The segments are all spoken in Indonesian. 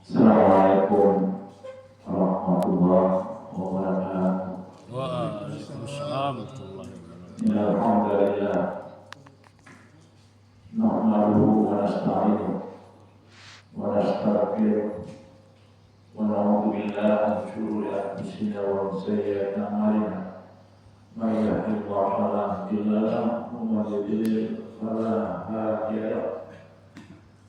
Assalamualaikum warahmatullahi wabarakatuh. Waalaikumsalam warahmatullahi wabarakatuh. Alhamdulillah. Nahmaduhu wa nasta'inuhu wa nastaghfiruh wa na'udzu billahi min shururi anfusina wa min sayyiati a'malina. May yahdihillahu fala mudilla lahu wa may yudlil fala hadiya lahu.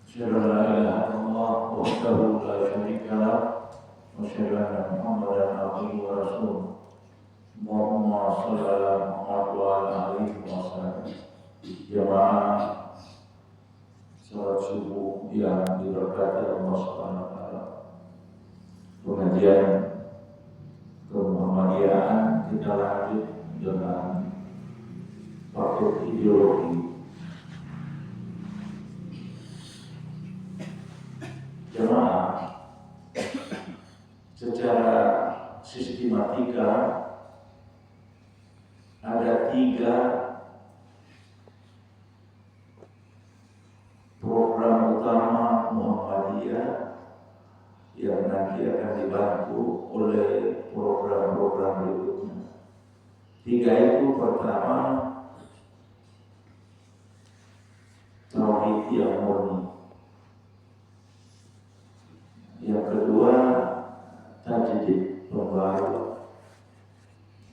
Asyhadu an la ilaha illallah wahdahu la syarika lahu wa asyhadu anna Muhammadan abduhu wa rasuluh. Allahumma shalli ala Muhammad wa ala alihi wa sahbihi. Jamaah salat subuh yang diberkati Allah Subhanahu wa taala. Pengajian kemuhammadiyaan kita lanjut dengan paket ideologi. Jemaah, secara sistematika ada 3 program utama Muhammadiyah yang nanti akan dibantu oleh program-program berikutnya. 3 itu, pertama, tauhid yang murni. Yang kedua, tajdid, pembaharuan.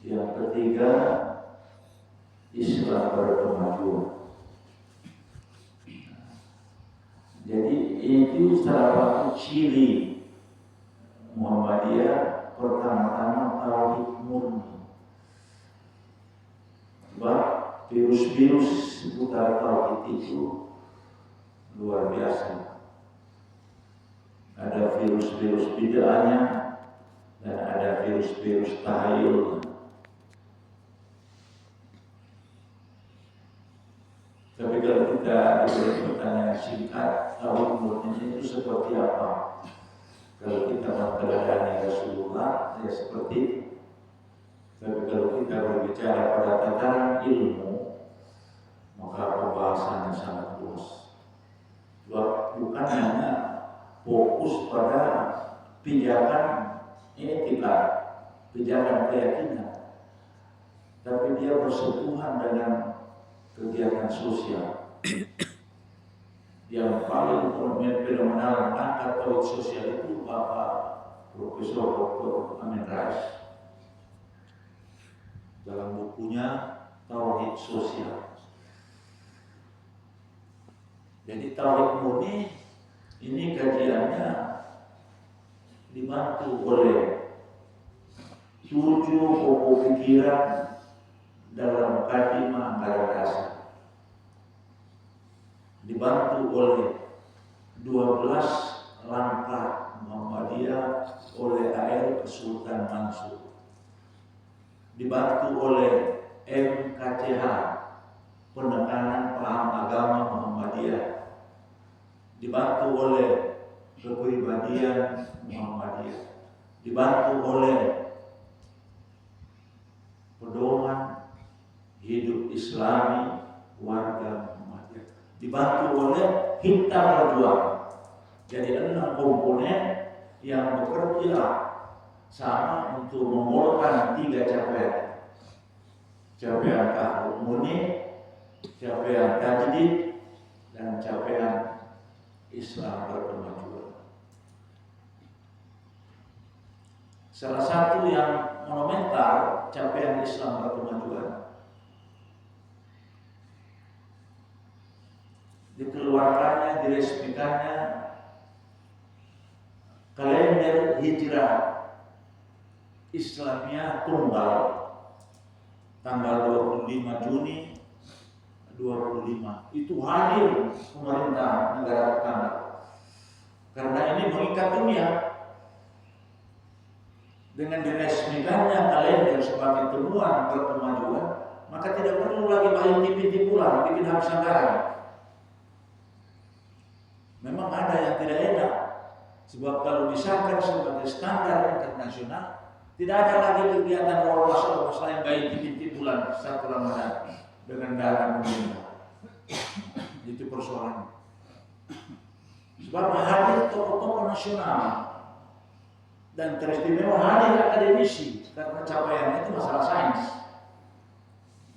Yang ketiga, Islam berkemajuan. Jadi itu salah satu ciri Muhammadiyah. Pertama-tama tauhid murni. Sebab virus-virus seputar tauhid itu luar biasa. Ada virus-virus bid'ahnya dan ada virus-virus tahayulnya. Tapi kalau kita diberi pertanyaan singkat, tauhid murni itu seperti apa? Kalau kita mengteladani Rasulullah, ya seperti itu. Tapi kalau kita berbicara pada tataran ilmu, maka pembahasannya sangat luas. Bukan hanya fokus pada pijakan etika, pijakan keyakinan, tapi dia bersentuhan dengan kegiatan sosial. Yang paling fenomenal mengangkat tauhid sosial itu Bapak Profesor Dr. Amin Rais dalam bukunya Tauhid Sosial. Jadi tauhid murni ini kajiannya dibantu oleh 7 pokok pikiran dalam Khatimah Anggaran Dasar, dibantu oleh 12 langkah Muhammadiyah oleh A.R. Sultan Mansur, dibantu oleh MKCH, penekanan paham agama Muhammadiyah, dibantu oleh kepribadian Muhammadiyah, dibantu oleh pedoman hidup Islami warga Muhammadiyah, dibantu oleh Hikta Perjuangan. Jadi 6 komponen yang bekerja sama untuk memulakan 3 capaian. Capaian tauhid murni, capaian tajdid, dan capaian Islam berkemajuan. Salah satu yang monumental capaian Islam berkemajuan dikeluarkannya, diresmikannya kalender hijrah Islamiyah tunggal tanggal 25 Juni 25. Itu hadir pemerintah negara tetangga karena ini mengikat dunia. Dengan diresmikannya kalender sebagai temuan berkemajuan, maka tidak perlu lagi banyak tipu-tipuan, bikin habis anggaran. Memang ada yang tidak enak, sebab kalau disahkan sebagai standar internasional, tidak ada lagi kegiatan ormas-ormas lain baik tipu-tipuan 1 Ramadan dengan dana pemerintah. Itu persoalannya. Sebab hadir tokoh-tokoh nasional dan teristimewa hadir akademisi karena capaiannya itu masalah sains.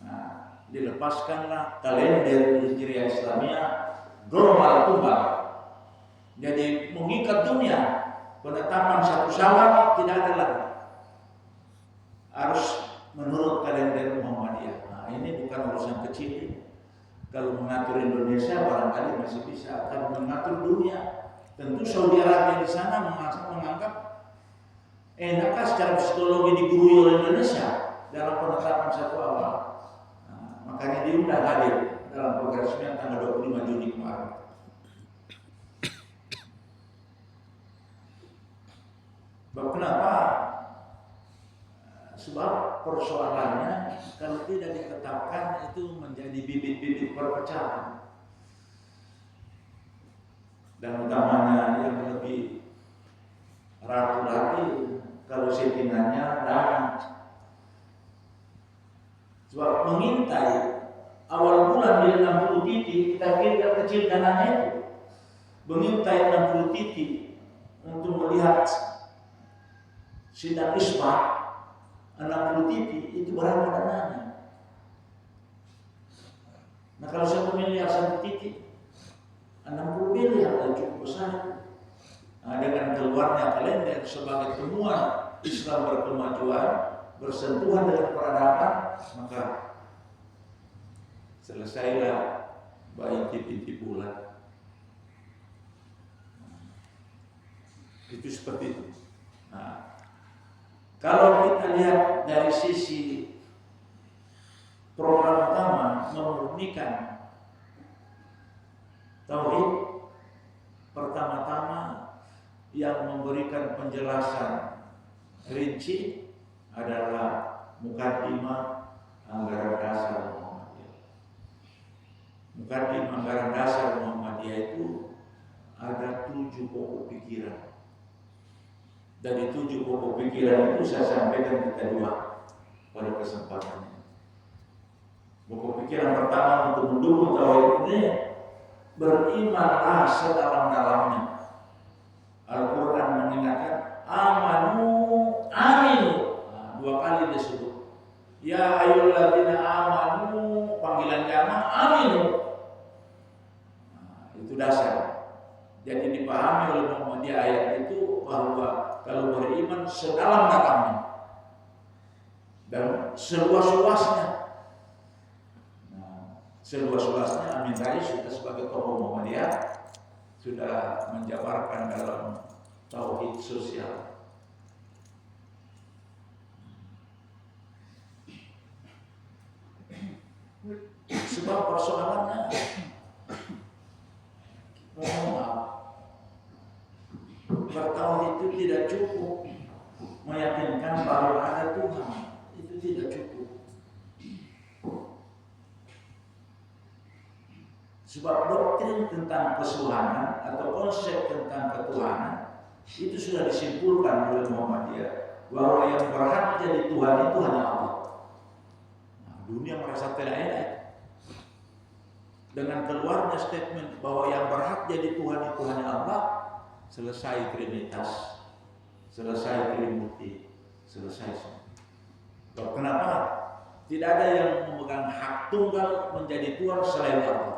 Nah, dilepaskanlah kalender Hijriah Islamiyah global tunggal. Jadi mengikat dunia, penetapan 1 Syawal tidak ada lagi. Harus menurut kalender Muhammadiyah. Nah, ini bukan urusan kecil. Kalau mengatur Indonesia barangkali masih bisa, akan mengatur dunia. Tentu Saudi Arabia di sana menganggap enakkah secara psikologi digurui oleh Indonesia dalam penetapan 1 awal. Nah, makanya diundang hadir dalam peresmian tanggal 25 Juni kemarin. Kenapa? Sebab persoalannya kalau tidak ditetapkan itu menjadi bibit-bibit perpecahan. Dan utamanya yang lebih ratu lagi kalau settingannya dan sebab mengintai awal bulan di 60 titik kita kira kecil dananya itu mengintai 60 titik untuk melihat sidang isbat 60 titik itu berapa dananya. Nah kalau 1 miliar 1 titik 60 miliar cukup besar. Nah, dengan keluarnya kalender sebagai temuan Islam berkemajuan bersentuhan dengan peradaban, maka selesailah bayi titik bulan. Itu seperti itu. Nah, kalau kita lihat dari sisi program utama memurnikan tauhid, pertama-tama yang memberikan penjelasan rinci adalah Muqaddimah Anggaran Dasar Muhammadiyah. Muqaddimah Anggaran Dasar Muhammadiyah itu ada 7 pokok pikiran. Dari 7 pokok pikiran itu saya sampaikan kita 2 pada kesempatan ini. Pokok pikiran pertama untuk mendukung tauhid ini, berimanlah sedalam-dalamnya. Al-Quran mengingatkan amanu aminu. Nah, 2 kali disebut. Ya ayyuhalladzina amanu, panggilan jamaah aminu. Nah, itu dasar. Jadi dipahami oleh Muhammadiyah ayat itu bahwa kalau beriman sedalam-dalamnya dan seluas-luasnya. Nah, seluas-luasnya Amin Rais sudah sebagai tokoh Muhammadiyah sudah menjabarkan dalam tauhid sosial. Sebab persoalannya mohon maaf, bertauhid itu tidak cukup meyakinkan bahwa ada Tuhan, itu tidak cukup. Sebab doktrin tentang kesuhanan atau konsep tentang ketuhanan itu sudah disimpulkan oleh Muhammadiyah bahwa yang berhak jadi Tuhan itu hanya Allah. Nah, dunia merasa tidak enak dengan keluarnya statement bahwa yang berhak jadi Tuhan itu hanya Allah. Selesai Trinitas, selesai Trinity, selesai semua. Kenapa? Tidak ada yang memegang hak tunggal menjadi Tuhan selain Allah.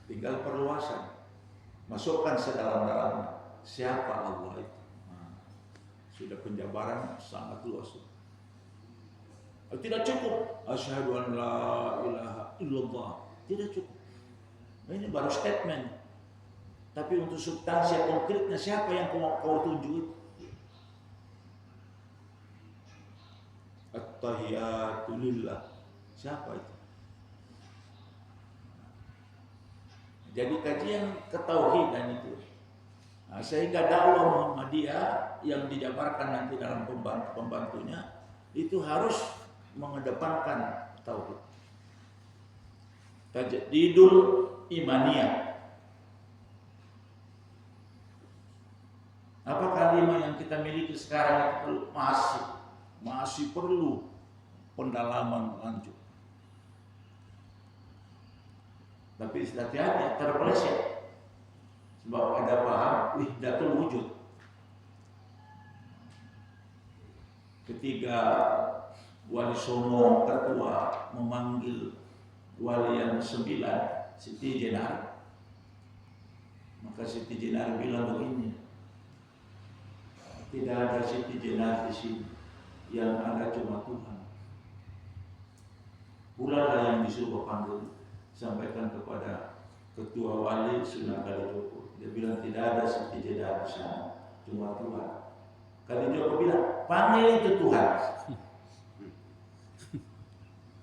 Tinggal perluasan, masukkan sedalam-dalamnya siapa Allah itu. Nah, sudah penjabaran sangat luas. Tidak cukup asyhadu an la ilaha illallah, tidak cukup. Nah, ini baru statement. Tapi untuk substansi konkretnya siapa yang kau tunjuk? At-tahiyatu lillah, siapa itu? Jadi kajian ketauhidan itu. Nah, sehingga dakwah Muhammadiyah yang dijabarkan nanti dalam pembantunya itu harus mengedepankan tauhid. Tajdidul imaniyah. Apa kalimat yang kita miliki sekarang itu masih perlu pendalaman lanjut. Tapi hati-hati terpeleset. Sebab ada paham wahdatul wujud. Ketika Wali Songo ketua memanggil wali yang 9, Siti Jenar, maka Siti Jenar bilang begini, tidak ada Siti Jenar di sini, yang ada cuma Tuhan. Pulalah yang disuruh panggil, sampaikan kepada ketua wali Sunan Kalijogo. Dia bilang tidak ada Siti Jenar di sana, cuma Tuhan. Kalijogo bilang, panggil itu Tuhan.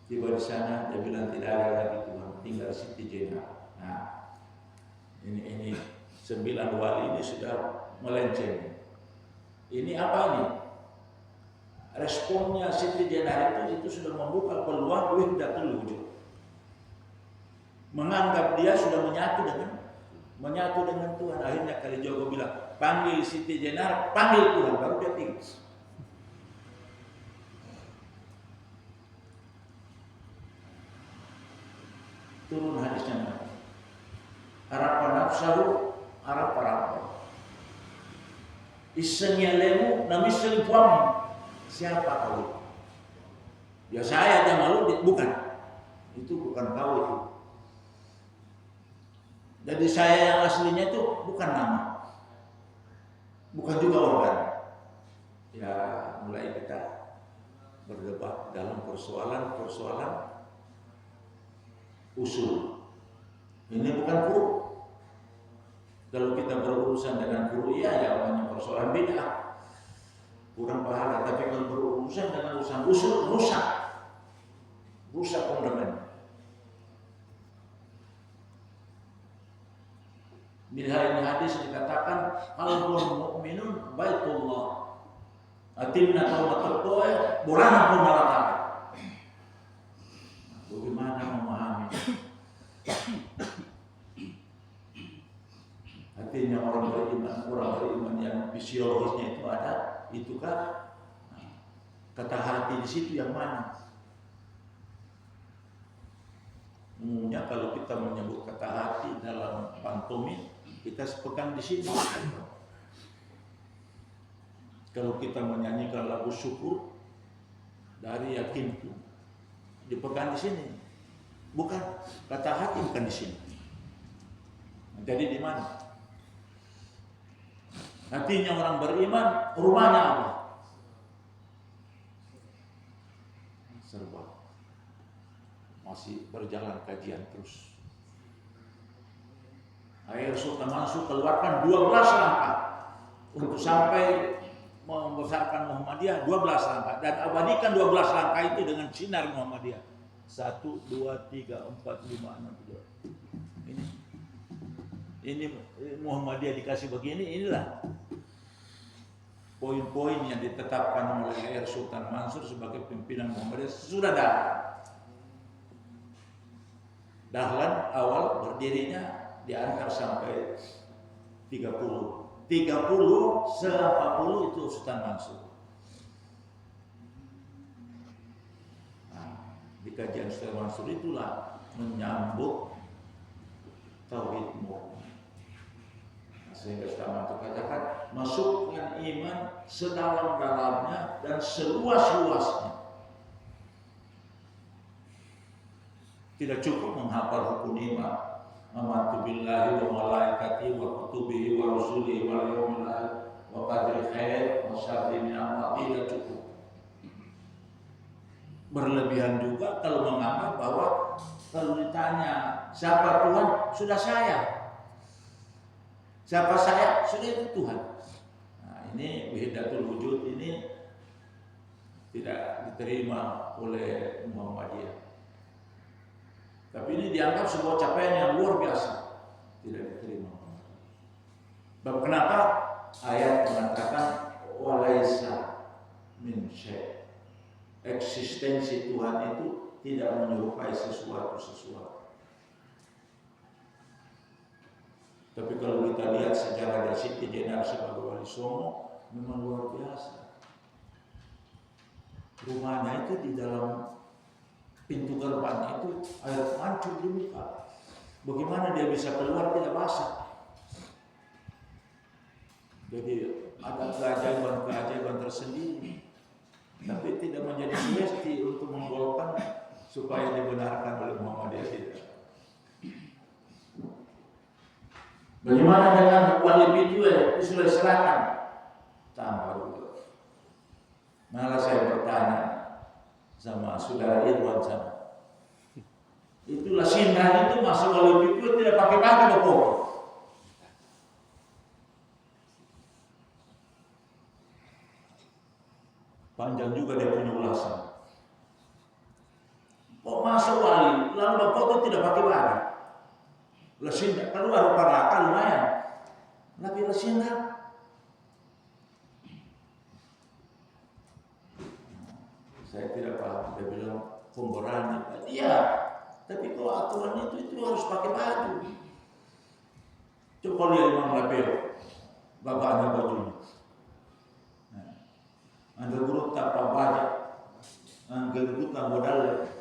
Tiba di sana dia bilang tidak ada lagi Tuhan, tinggal Siti Jenar. Nah, ini 9 wali ini sudah melenceng. Ini apa nih? Responnya Siti Jenar itu sudah membuka peluang wahdatul wujud. Menganggap dia sudah menyatu dengan Tuhan. Akhirnya Kalijogo bilang, panggil Siti Jenar, panggil Tuhan, baru dia tinggal. Turun hadisnya. Harapan nafsahu, harapan isengnya lemu, nami selipam. Siapa kau? Ya saya yang malu, bukan. Itu bukan kau itu. Jadi saya yang aslinya itu bukan nama. Bukan juga organ. Ya mulai kita berdebat dalam persoalan usul. Ini bukan furu. Kalau kita berurusan dengan furu, ya namanya persoalan bid'ah. Kurang pahala, tapi kalau berurusan dengan urusan usul, rusak fundament. Di ini hadis dikatakan qalbun mu'minun baitullah. Atimna taubatul doa burana pun malaka. Bagaimana memahami? Artinya orang beriman yang fisiologisnya itu ada, itu kan kata hati di situ yang mana? Umumnya kalau kita menyebut kata hati dalam pantomim, kita sepekan di sini. Kalau kita menyanyikan lagu syukur dari yakinku, dipegang di sini. Bukan kata hati, bukan di sini. Jadi di mana? Hatinya orang beriman, rumahnya Allah. Serba. Masih berjalan kajian terus. Akhir Sultan Mansur keluarkan 12 langkah untuk sampai membesarkan Muhammadiyah, 12 langkah, dan abadikan 12 langkah itu dengan sinar Muhammadiyah. 1, 2, 3, 4, 5, 6, 7. Ini Muhammadiyah dikasih begini, inilah poin-poin yang ditetapkan oleh Air Sultan Mansur sebagai pimpinan Muhammadiyah sudah dah. Dahlan awal berdirinya diantar sampai 30 se-40 itu Sultan Mansur. Nah, di kajian Sultan Mansur itulah menyambut tauhidmu. Sehingga Sultan Mansur katakan masukkan iman sedalam-dalamnya dan seluas-luasnya. Tidak cukup menghafal rukun iman. Amantu billahi wa malaikatihi wa kutubihi wa rusulihi wal yawmil akhir wa qadri khair wa syarri min amri, tidak cukup. Berlebihan juga kalau menganggap bahwa kalau ditanya siapa Tuhan, sudah saya. Siapa saya? Sudah itu Tuhan. Nah, ini wahdatul wujud ini tidak diterima oleh Muhammadiyah. Tapi ini dianggap sebuah capaian yang luar biasa, tidak diterima. Sebab kenapa? Ayat mengatakan walaisa min syai'. Eksistensi Tuhan itu tidak menyerupai sesuatu. Tapi kalau kita lihat sejarah dari Siti Jenar sebagai Wali Songo, memang luar biasa. Rumahnya itu di dalam pintu gerbang itu air mancur di muka. Bagaimana dia bisa keluar tidak basah? Jadi ada keajaiban-keajaiban tersendiri. Tapi tidak menjadi sugesti untuk menggolkan supaya dibenarkan oleh Muhammadiyah tidak. Bagaimana dengan wali bidu di Sulawesi Selatan? Sama juga. Malah saya bertanya sama saudara Irwan sana. Itulah Sinran itu masa wali bidu tidak pakai baju Bapak. Panjang juga dia punya ulasan. Kok masuk wali, lalu Bapak itu tidak pakai baju. Lesinda, kalau ada paraka lumayan. Tapi lesinda. Saya tidak paham, dia bilang pemborani. Iya, tapi kalau aturan itu harus pakai baju. Coba lihat Imam Lapel, bapaknya bajunya. Anda guru tak baju, anda guru tak modal.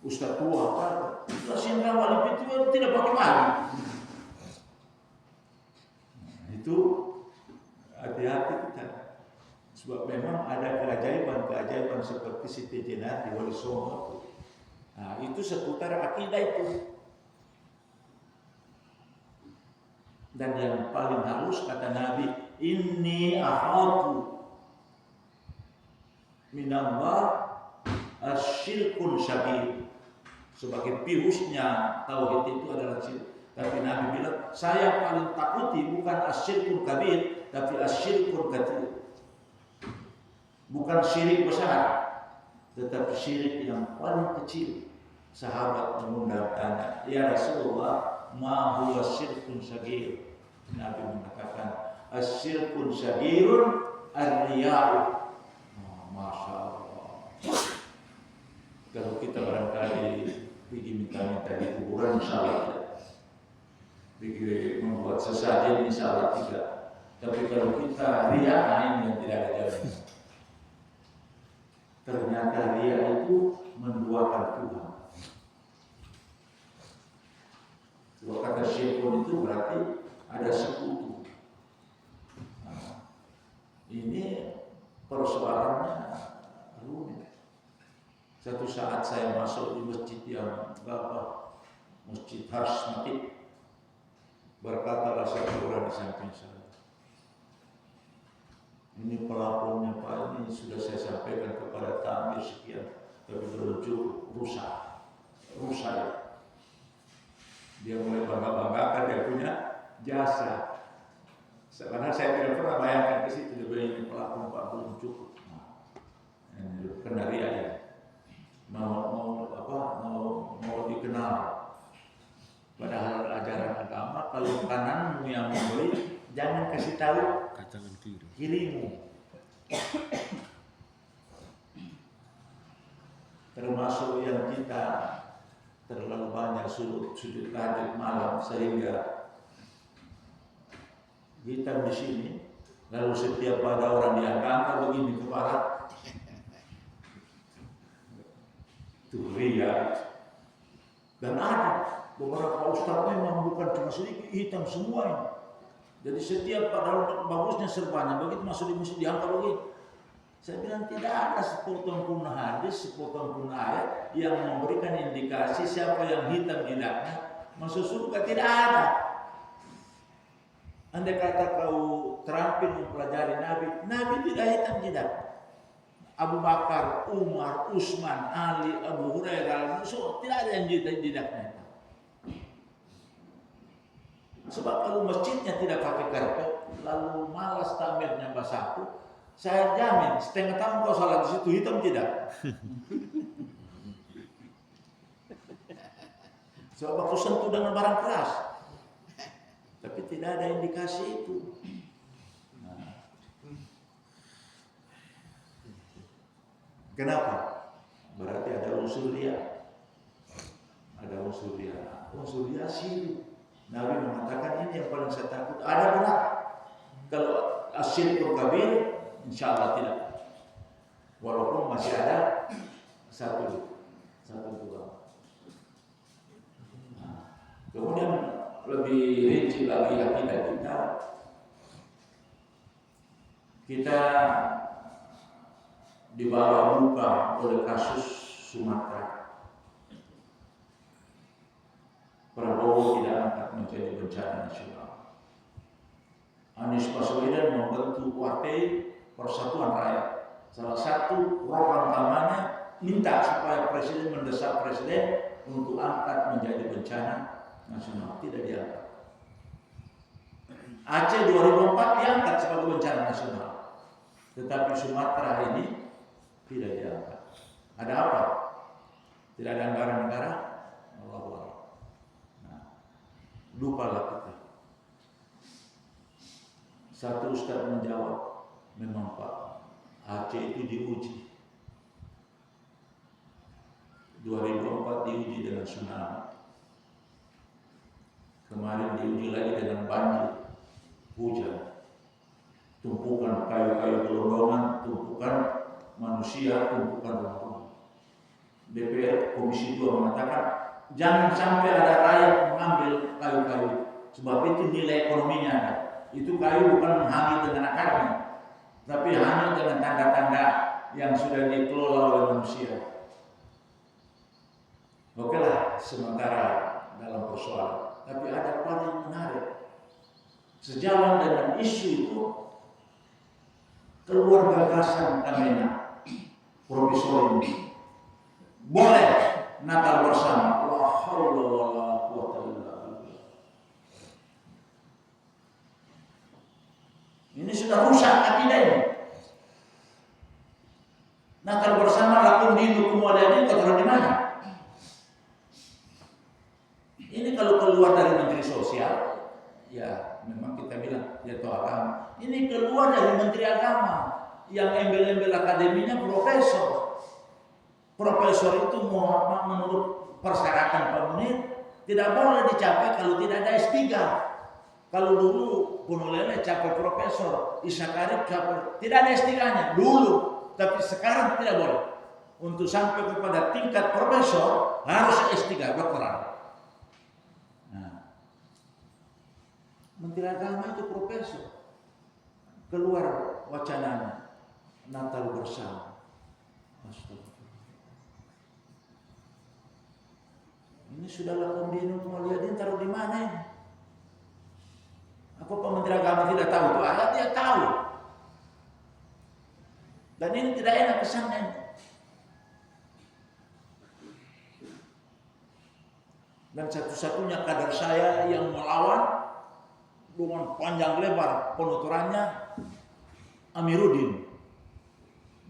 Ustaz tua apa? Lesinda wali itu tidak pakai baju. Itu hati-hati kita. Sebab memang ada keajaiban seperti Siti Jenat di Wali Songo. Nah, itu seputar akidah itu. Dan yang paling halus kata Nabi, inni ahatu minallah asyirkun syabir. Sebagai virusnya tauhid itu adalah syirik. Tapi Nabi bilang, saya paling takuti bukan asyirkun kabir, tapi asyirkun kecil. Bukan syirik besar, tetapi syirik yang paling kecil. Sahabat mengundang tanya, ya Rasulullah, ma huwa syirkun syagir? Nabi mengatakan, asyirkun syagirun ar-riya'u. Masya Allah. Kalau kita barangkali pergi minta-minta di kuburan, insya Allah tidak. Pergi membuat sesajen, insya Allah tidak. Tapi kalau kita riak, ini yang tidak ada jalan. Ternyata riak itu menduakan Tuhan. Kalau kata syirkun itu berarti ada sekutu. Nah, ini persoalannya rumit. Satu saat saya masuk di masjid yang Masjid Hasmati, berkatalah satu orang di samping saya, ini pelapornya Pak, ini sudah saya sampaikan kepada Tamir sekian, tapi belum cukup, rusak ya. Dia mulai bangga-banggakan dia punya jasa. Sebenarnya saya tidak pernah bayangkan ke situ, dia bilang ini pelapor Pak belum cukup. Ini kena ria ya. Mau dikenal. Padahal ajaran agama kalau kananmu yang memberi, jangan kasih tahu katakan kirimu. Termasuk yang kita terlalu banyak sudut tahajud malam sehingga kita di sini, lalu setiap ada orang diangkat begini kepala. Itu ria. Dan ada beberapa ustaz memang bukan cuma sedikit, hitam semua ini. Jadi setiap padahal bagusnya serbanya, begitu masuk di masjid diangkat begini. Saya bilang tidak ada sepotong pun hadis, sepotong pun ayat yang memberikan indikasi siapa yang hitam jidatnya masuk surga, tidak ada. Andai kata kau terampil mempelajari Nabi tidak hitam jidat. Abu Bakar, Umar, Utsman, Ali, Abu Hurairah, Musa, tidak ada yang jidatnya. Sebab kalau masjidnya tidak pakai karpet, lalu malas tamirnya basah, saya jamin setengah tahun kau salat di situ hitam tidak. Sebab aku sentuh dengan barang keras, tapi tidak ada indikasi itu. Kenapa? Berarti ada unsur dia. Ada unsur dia. Unsur dia syirik. Nabi mengatakan ini yang paling saya takut. Ada benar. Kalau asyirkul kabir, insya Allah tidak. Walaupun masih ada satu dua. lebih rinci lagi akidah kita dibawa buka oleh kasus Sumatera. Prabowo tidak angkat menjadi bencana nasional. Anies Baswedan membentuk Partai Persatuan Rakyat. Salah satu program utamanya minta supaya presiden mendesak presiden untuk angkat menjadi bencana nasional. Tidak diangkat. Aceh 2004 diangkat sebagai bencana nasional. Tetapi Sumatera ini tidak diangkat. Ada apa? Tidak ada anggaran negara? Allah. Nah, lupalah kita. Satu ustaz menjawab, memang Pak, Aceh itu diuji. 2004 diuji dengan tsunami. Kemarin diuji lagi dengan banjir, hujan. Tumpukan kayu-kayu gelondongan, tumpukan manusia, tumpukan rumah. DPR Komisi 2 mengatakan jangan sampai ada rakyat mengambil kayu-kayu, sebab itu nilai ekonominya ada. Itu kayu bukan hanyut dengan akarnya, tapi hanyut dengan tanda-tanda yang sudah dikelola oleh manusia. Oke lah, sementara dalam persoalan, tapi ada paling menarik. Sejalan dengan isu itu, keluar gagasan Kamena, Profesor ini, boleh Natal bersama. La haula wala quwwata illa billah. Ini sudah rusak akidah ini. Natal bersama lakum dinukum waliyadin, kau taruh di mana? Ini kalau keluar dari Menteri Sosial, ya memang kita bilang ya itu agama. Ini keluar dari Menteri Agama yang embel-embel akademinya profesor. Profesor itu menurut persyaratan Pak Munir tidak boleh dicapai kalau tidak ada S3. Kalau dulu Bunuh Lele capai profesor, Isa Karib capai, tidak ada S3-nya dulu, tapi sekarang tidak boleh. Untuk sampai kepada tingkat profesor harus S3 doktoral. Nah, Menteri Agama itu profesor. Keluar wacananya Natal bersama. Astagfirullah. Ini sudah lakum dinukum waliyadin, taruh di mana ini? Apa Pak Menteri Agama tidak tahu itu ayat? Dia tahu. Dan ini tidak enak kesannya. Dan satu-satunya kader saya yang melawan dengan panjang lebar penuturannya Amiruddin,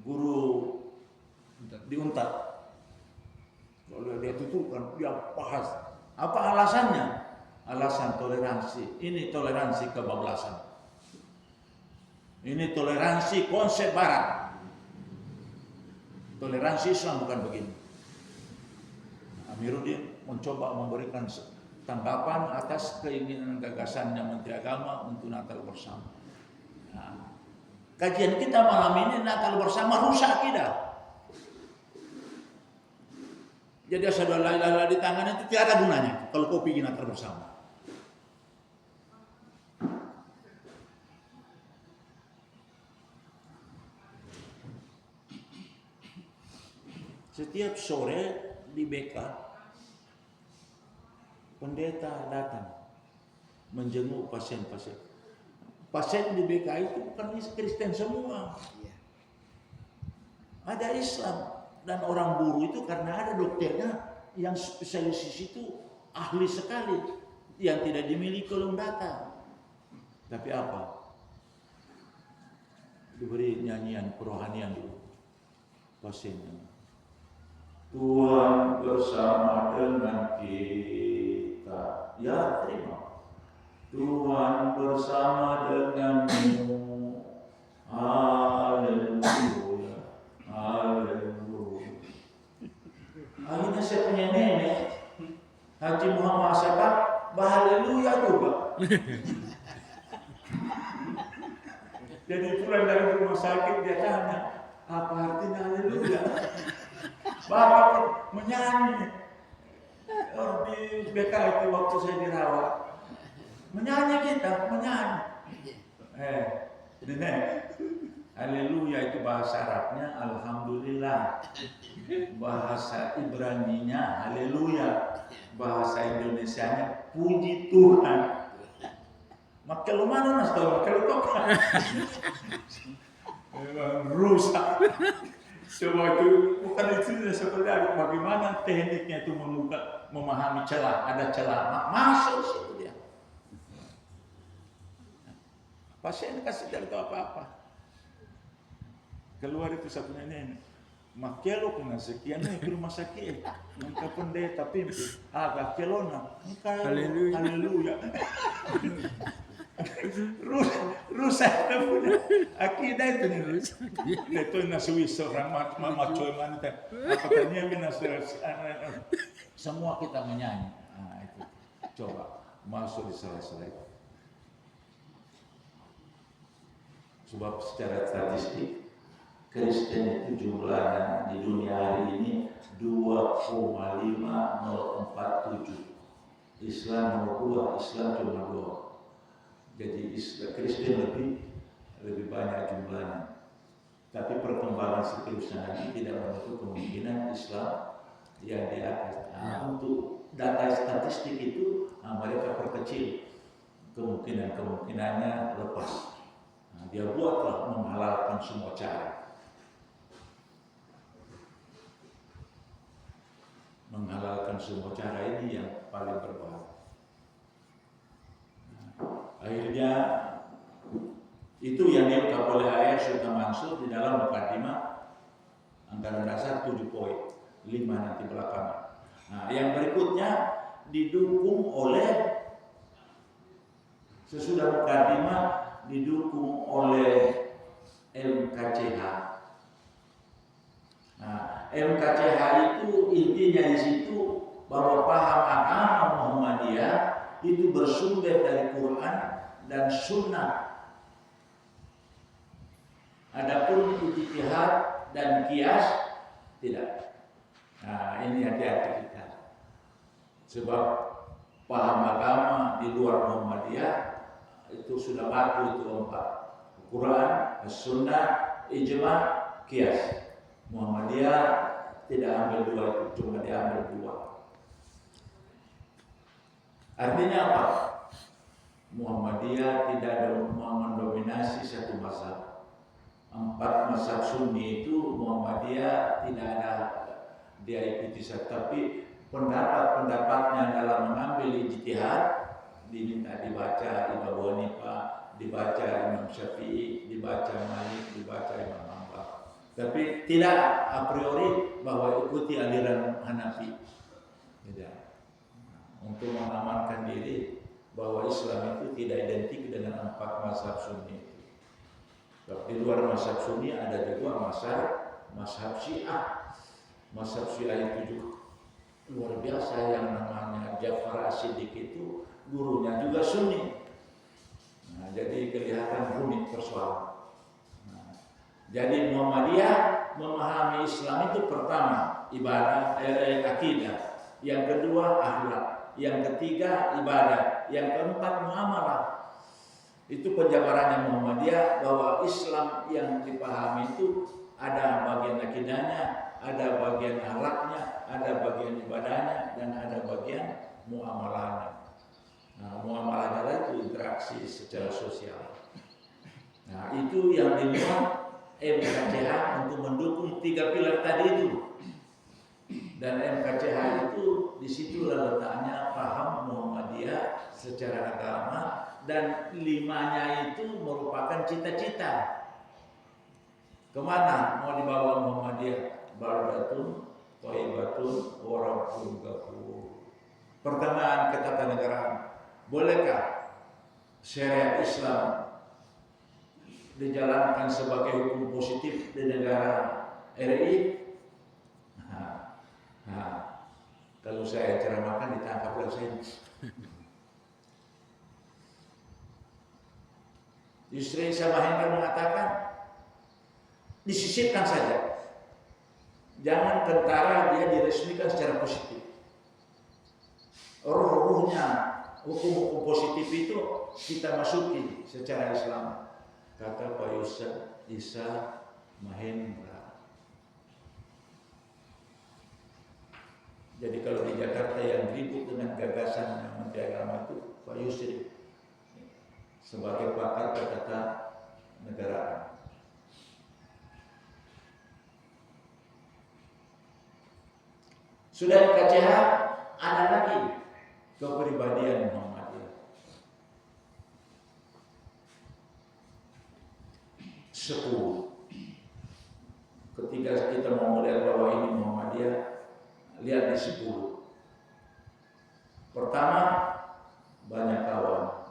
guru di Untat. Kalau dia tuturkan, dia bahas. Apa alasannya? Alasan toleransi. Ini toleransi kebablasan. Ini toleransi konsep Barat. Toleransi Islam bukan begini. Amiruddin mencoba memberikan tanggapan atas keinginan gagasannya Menteri Agama untuk Natal bersama. Nah, kajian kita malam ini Natal bersama rusak kita. Jadi asyhadu an la ilaha illallah di tangan itu tidak ada gunanya kalau kau pergi Natal bersama. Setiap sore di BK pendeta datang menjenguk pasien-pasien. Pasien di BK itu bukan Kristen semua. Ada Islam dan orang buruh itu karena ada dokternya yang spesialis itu ahli sekali yang tidak dimiliki oleh data. Tapi apa? Diberi nyanyian kerohanian dulu pasiennya. Tuhan bersama dengan kita. Ya, terima. Tuhan bersama denganmu. Haleluya. Haleluya. Akhirnya saya punya nenek Haji Muhammad Sabak bahaleluya juga. Jadi pulang dari rumah sakit dia tanya, apa artinya haleluya? Bapak menyanyi di BK itu waktu saya dirawat. Menyanyi kita, menyanyi. Benar. Haleluya itu bahasa Arabnya alhamdulillah. Bahasa Ibraninya haleluya. Bahasa Indonesianya puji Tuhan. Makel mana nas tahu makel toka. Rusak. Coba itu bukan itu sebenarnya bagaimana tekniknya itu memahami celah, ada celah masuk situ dia. Pasien kasih tidak tahu apa-apa. Keluar itu satunya ini. Makelo kena sekian ke rumah sakit. Maka pendeta pimpin. Kelona. Haleluya. Rusak punya akidah itu nih rusak. Itu nasuis orang maco mana teh. Apakah semua kita menyanyi. Nah itu coba masuk di sela-sela itu. Sebab secara statistik Kristen itu jumlahnya di dunia hari ini 2,5047. Islam nomor 2, Islam cuma 2. Jadi Kristen lebih banyak jumlahnya. Tapi perkembangan seterusnya nanti tidak menutup kemungkinan Islam yang di atas. Untuk data statistik itu mereka perkecil kemungkinannya lepas. Dia buatlah menghalalkan semua cara. Menghalalkan semua cara ini yang paling berbahaya. Akhirnya itu yang diungkap oleh ayat Sultan Mansur di dalam mukadimah anggaran dasar 7 poin, 5 nanti belakangan. Nah, yang berikutnya didukung oleh sesudah mukadimah didukung oleh MKCH. Nah, MKCH itu intinya di situ bahwa paham agama Muhammadiyah itu bersumber dari Quran dan Sunnah. Adapun ijtihad dan kias tidak. Nah, ini hati-hati kita. Sebab paham agama di luar Muhammadiyah itu sudah baku itu 4. Quran, Sunnah, Ijma, Qiyas. Muhammadiyah tidak ambil 2 itu, cuma diambil 2. Artinya apa? Muhammadiyah tidak mendominasi satu mazhab. 4 mazhab Sunni itu Muhammadiyah tidak ada dia ikuti, tapi pendapat-pendapatnya dalam mengambil ijtihad diminta dibaca Imam Abu Hanifah, dibaca Imam Syafi'i, dibaca Malik, dibaca Imam Hambal. Tapi tidak a priori bahwa ikuti aliran Hanafi. Tidak. Untuk mengamankan diri bahwa Islam itu tidak identik dengan 4 mazhab Sunni. Di luar mazhab Sunni ada juga mazhab Syiah. Mazhab Syiah itu juga luar biasa, yang namanya Ja'far As-Siddiq itu gurunya juga Sunni. Nah, jadi kelihatan rumit persoalan. Nah, jadi Muhammadiyah memahami Islam itu pertama ibadah, akidah, yang kedua akhlak, yang ketiga ibadah, yang keempat muamalah. Itu penjabarannya Muhammadiyah bahwa Islam yang dipahami itu ada bagian akidahnya, ada bagian akhlaknya, ada bagian ibadahnya, dan ada bagian muamalahnya. Nah, muamalahnya itu interaksi secara sosial. Nah, itu yang dimuat MKCH untuk mendukung 3 pilar tadi itu. Dan MKCH itu disitulah letaknya paham Muhammadiyah secara agama, dan 5-nya itu merupakan cita-cita. Kemana mau dibawa Muhammadiyah? Baldatun, Thayyibatun, wa Rabbun Ghafur. Pertengahan ketatanegaraan. Bolehkah syariat Islam dijalankan sebagai hukum positif di negara RI? Kalau saya ceramahkan ditangkap oleh saya. Yusri Samahendra mengatakan disisipkan saja, jangan tentara dia diresmikan secara positif. Ruh-ruhnya hukum-hukum positif itu kita masuki secara Islam, kata Pak Yusuf Isa Mahendra. Jadi kalau di Jakarta yang ribut dengan gagasan Menteri Agama itu Pak Yusuf sebagai pakar tata negara. Sudah di KCH ada lagi kepribadian Muhammadiyah. 10. Ketika kita mau melihat bahwa ini Muhammadiyah, lihat di 10. Pertama, banyak kawan,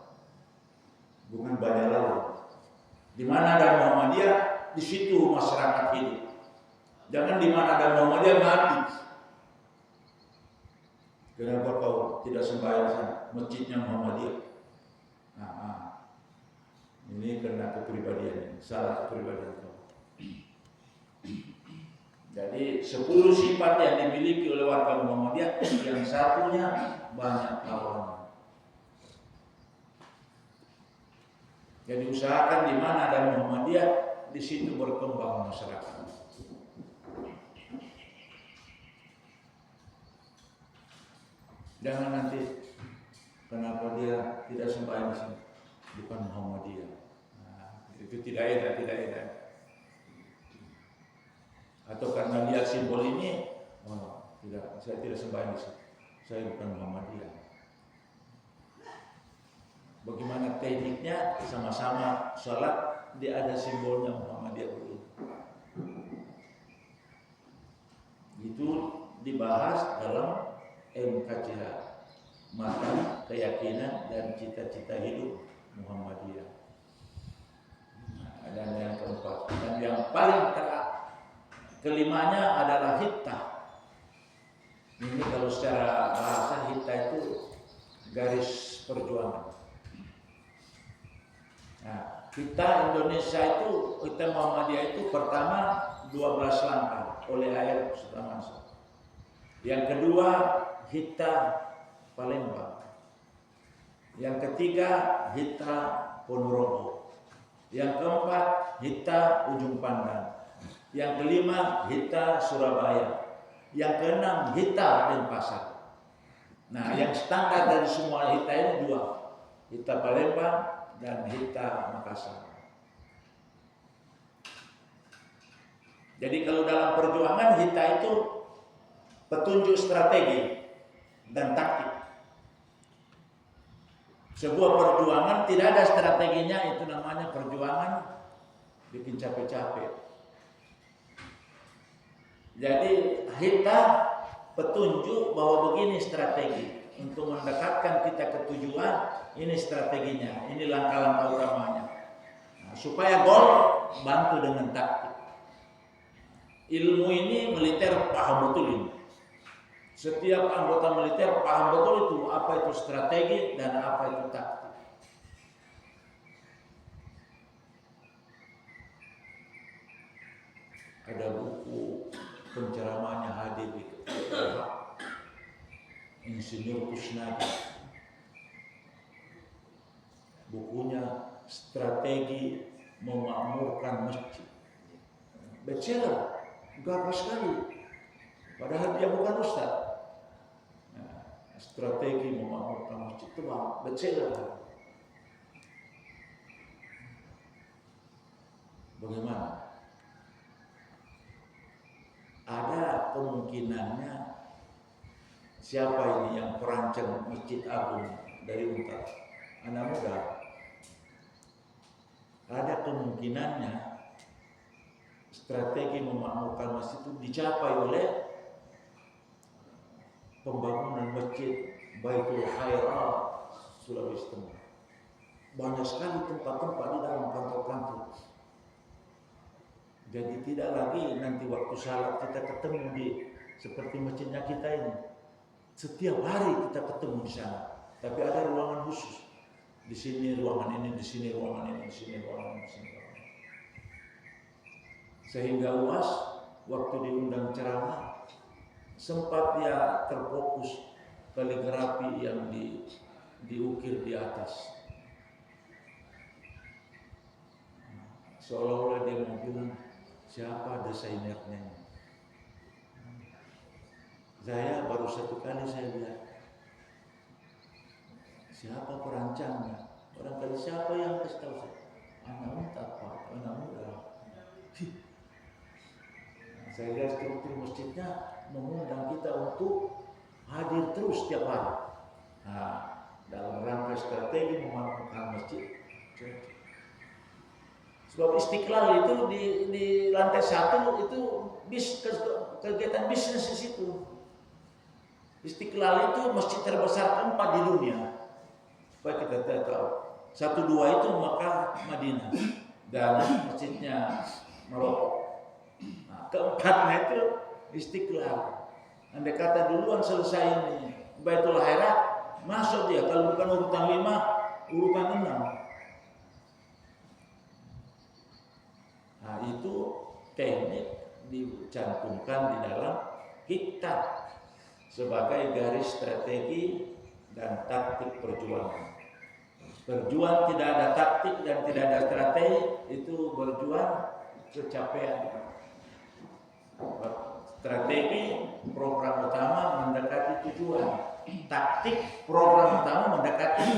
bukan banyak lawan. Di mana ada Muhammadiyah, di situ masyarakat hidup. Jangan di mana ada Muhammadiyah mati. Kenapa kau tidak sembahyang sana? Masjidnya Muhammadiyah. Ini karena kepribadian, salah kepribadian kau. Jadi 10 sifat yang dimiliki oleh warga Muhammadiyah, yang satunya banyak kawan. Jadi usahakan di mana ada Muhammadiyah, di situ berkembang masyarakat. Jangan nanti kenapa dia tidak sembahyang di sini, bukan Muhammadiyah. Itu tidak enak. Atau karena lihat simbol ini, tidak, saya tidak sembahyang di sini, saya bukan Muhammadiyah. Bagaimana tekniknya? Sama-sama sholat, dia ada simbolnya Muhammadiyah begini. Itu dibahas dalam MKCH, mata keyakinan dan cita-cita hidup Muhammadiyah. Dan yang keempat, dan yang paling kelimanya adalah hittah. Ini kalau secara bahasa hittah itu garis perjuangan. Nah, kita Indonesia itu, kita Muhammadiyah itu pertama 12 langkah oleh air Sukamasa. Yang kedua Hitta Palembang. Yang ketiga Hitta Ponorogo. Yang keempat Hitta Ujung Pandang. Yang kelima Hitta Surabaya. Yang keenam Hitta Denpasar. Nah, yang standar dari semua Hitta ini 2, Hitta Palembang dan Hitta Makassar. Jadi kalau dalam perjuangan Hitta itu petunjuk strategi dan taktik. Sebuah perjuangan tidak ada strateginya, itu namanya perjuangan bikin capek-capek. Jadi Hitta petunjuk bahwa begini strategi untuk mendekatkan kita ke tujuan, ini strateginya, ini langkah-langkah utamanya. Nah, supaya gol, bantu dengan taktik. Ilmu ini militer paham betul ini. Setiap anggota militer paham betul itu apa itu strategi dan apa itu taktik. Ada buku penceramahnya hadir di Insinyur Kusnadi. Bukunya Strategi Memakmurkan Masjid. Bestseller, gagah sekali. Padahal dia bukan ustaz. Strategi Memakmurkan Masjid itu bestseller. Bagaimana? Ada kemungkinannya siapa ini yang perancang Masjid Agung dari Untar? Anak muda. Ada kemungkinannya strategi memakmurkan masjid itu dicapai oleh pembangunan masjid Baitul Khairah Sulawesi Tengah. Banyak sekali tempat-tempat di dalam kantor-kantor. Jadi tidak lagi nanti waktu salat kita ketemu di seperti masjidnya kita ini. Setiap hari kita ketemu di sana. Tapi ada ruangan khusus. Di sini ruangan ini, di sini ruangan ini, di sini ruangan ini, di sini ruangan ini. Sehingga UAS waktu diundang ceramah sempat dia terfokus kaligrafi yang diukir di atas. Seolah-olah dia mau bilang, siapa desainernya? Saya baru satu kali saya lihat. Siapa perancangnya? Barangkali siapa yang kasih tahu saya? Anak muda, Pak, anak muda. Saya lihat struktur masjidnya mengundang kita untuk hadir terus setiap hari. Nah, dalam rangka strategi memanfaatkan masjid. Sebab Istiqlal itu di lantai 1 itu kegiatan bisnis di situ. Istiqlal itu masjid terbesar keempat di dunia. Supaya kita tahu. 1, 2 itu Makkah, Madinah, dan masjidnya Maroko. Nah, keempatnya itu Istiqlal. Andai kata duluan selesai ini Baitul Hairat, masuk dia. Kalau bukan urutan 5, urutan 6. Nah, itu teknik dicantumkan di dalam kitab sebagai garis strategi dan taktik perjuangan. Berjuang tidak ada taktik dan tidak ada strategi, itu berjuang kecapaian. Strategi program utama mendekati tujuan, taktik program utama mendekati